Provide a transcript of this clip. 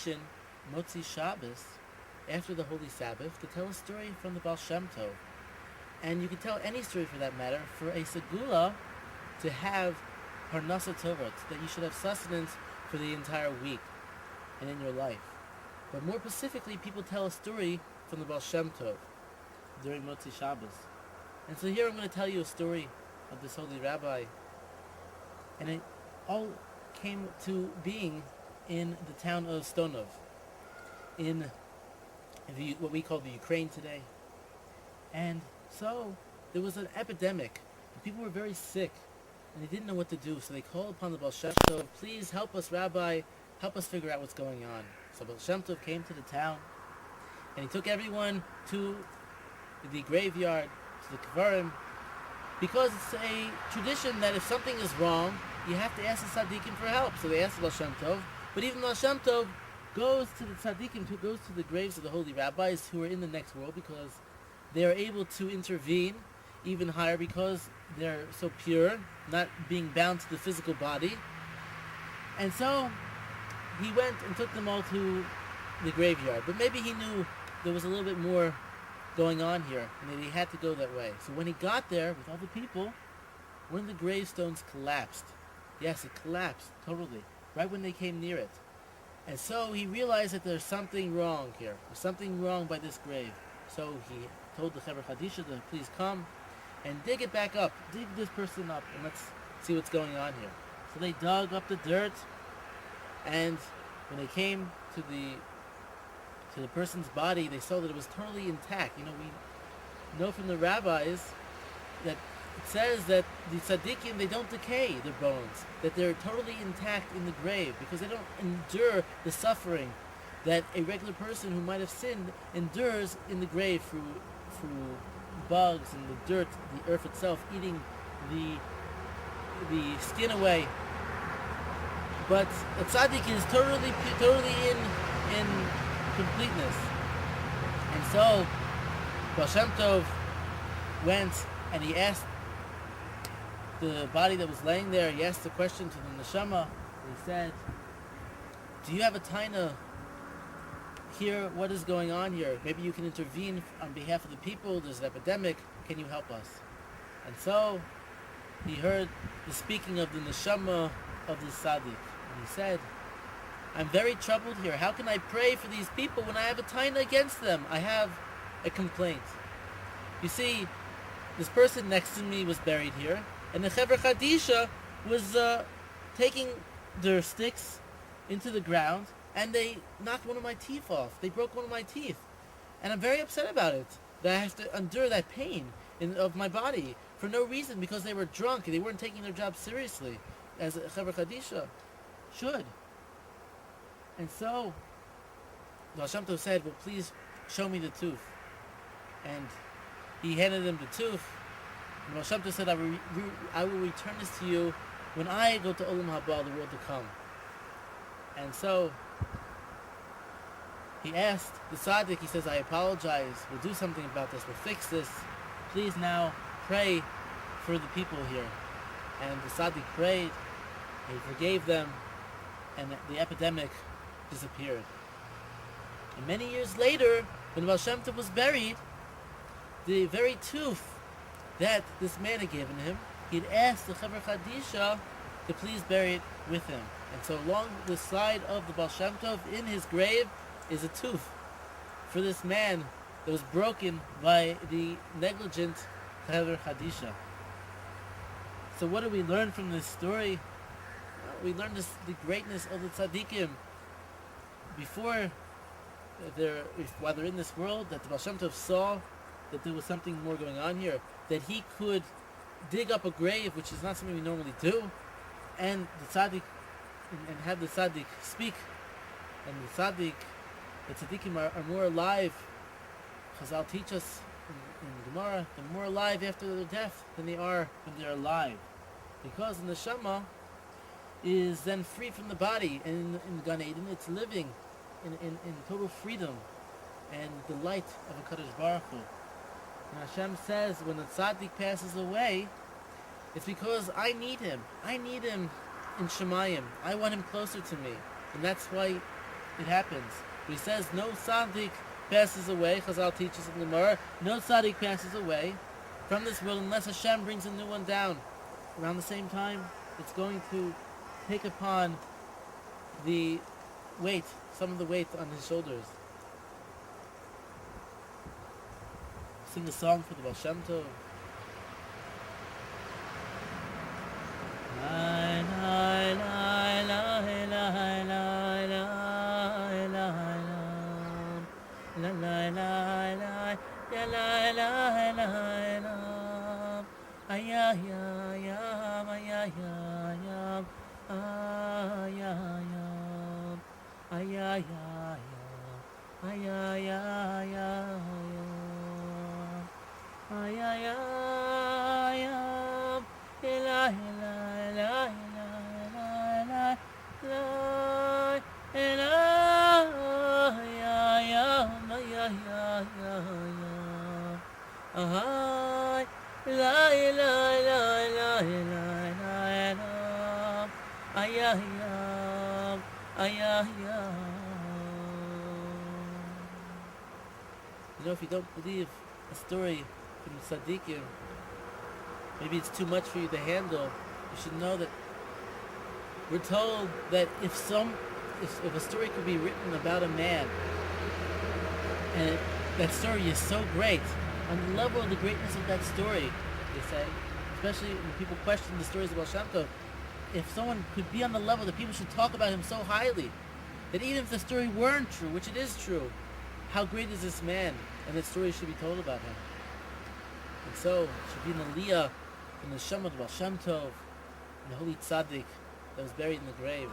tradition, Motzi Shabbos, after the Holy Sabbath, to tell a story from the Baal Shem Tov. And you can tell any story for that matter, for a segula to have parnasa tova, that you should have sustenance for the entire week and in your life. But more specifically, people tell a story from the Baal Shem Tov during Motzi Shabbos. And so here I'm going to tell you a story of this holy rabbi. And it all came to being in the town of Stonov, in what we call the Ukraine today. And so there was an epidemic, and people were very sick, and they didn't know what to do. So they called upon the Baal Shem Tov, please help us, Rabbi, help us figure out what's going on. So Baal Shem Tov came to the town, and he took everyone to the graveyard, to the Kvarim, because it's a tradition that if something is wrong, you have to ask the tzaddikim for help. So they asked the Baal Shem Tov, but even Baal Shem Tov goes to the tzaddikim, goes to the graves of the holy rabbis who are in the next world, because they are able to intervene even higher because they're so pure, not being bound to the physical body. And so he went and took them all to the graveyard. But maybe he knew there was a little bit more going on here, and that he had to go that way. So when he got there with all the people, one of the gravestones collapsed. Yes, it collapsed totally, right when they came near it. And so he realized that there's something wrong here. There's something wrong by this grave. So he told the Chevra Chadisha to please come and dig it back up. Dig this person up, and let's see what's going on here. So they dug up the dirt, and when they came to the person's body, they saw that it was totally intact. You know, we know from the rabbis that it says that the tzaddikim, they don't decay, their bones, that they're totally intact in the grave, because they don't endure the suffering that a regular person who might have sinned endures in the grave through bugs and the dirt, the earth itself eating the skin away. But a tzaddik is totally in completeness. And so Baal Shem Tov went and he asked the body that was laying there, he asked the question to the neshama, and he said, do you have a taina here? What is going on here? Maybe you can intervene on behalf of the people. There's an epidemic. Can you help us? And so he heard the speaking of the neshama of the tzaddik, and he said, I'm very troubled here. How can I pray for these people when I have a taina against them? I have a complaint. You see, this person next to me was buried here, and the Chevra Chadisha was taking their sticks into the ground, and they knocked one of my teeth off. They broke one of my teeth. And I'm very upset about it, that I have to endure that pain of my body for no reason, because they were drunk and they weren't taking their job seriously, as a Chevra Chadisha should. And so Baal Shem Tov said, well, please show me the tooth. And he handed him the tooth. And Baal Shem Tov said, I will return this to you when I go to Olam Haba, the world to come. And so he asked the tzaddik, he says, I apologize, we'll do something about this, we'll fix this. Please now pray for the people here. And the tzaddik prayed, he forgave them, and the epidemic disappeared. And many years later, when Baal Shem Tov was buried, the very tooth that this man had given him, he'd asked the Chevra Chadisha to please bury it with him. And so along the side of the Baal Shem Tov, in his grave, is a tooth for this man that was broken by the negligent Chevra Chadisha. So what do we learn from this story? Well, we learn the greatness of the tzaddikim while they're in this world, that the Baal Shem Tov saw that there was something more going on here, that he could dig up a grave, which is not something we normally do, and the tzaddik, and have the tzaddik speak, and the tzaddikim are more alive. Chazal teach us in Gemara, they're more alive after their death than they are when they're alive, because the neshama is then free from the body, and in Gan Eden it's living in total freedom and the light of a Kadosh Baruch Hu. And Hashem says when the tzaddik passes away, it's because I need him. I need him in Shemayim. I want him closer to me. And that's why it happens. But he says no tzaddik passes away. Chazal teaches in the Gemara, no tzaddik passes away from this world unless Hashem brings a new one down. Around the same time, it's going to take upon the weight, some of the weight on his shoulders. Sing a song for the Baal Shem Tov. You know, if you don't believe a story from Tzaddikim, maybe it's too much for you to handle. You should know that we're told that if a story could be written about a man, and that story is so great, on the level of the greatness of that story, they say, especially when people question the stories of Baal Shem Tov, if someone could be on the level that people should talk about him so highly, that even if the story weren't true, which it is true, how great is this man, and that story should be told about him. And so, it should be an aliyah from the Neshama of Baal Shem Tov, and the holy tzaddik that was buried in the grave.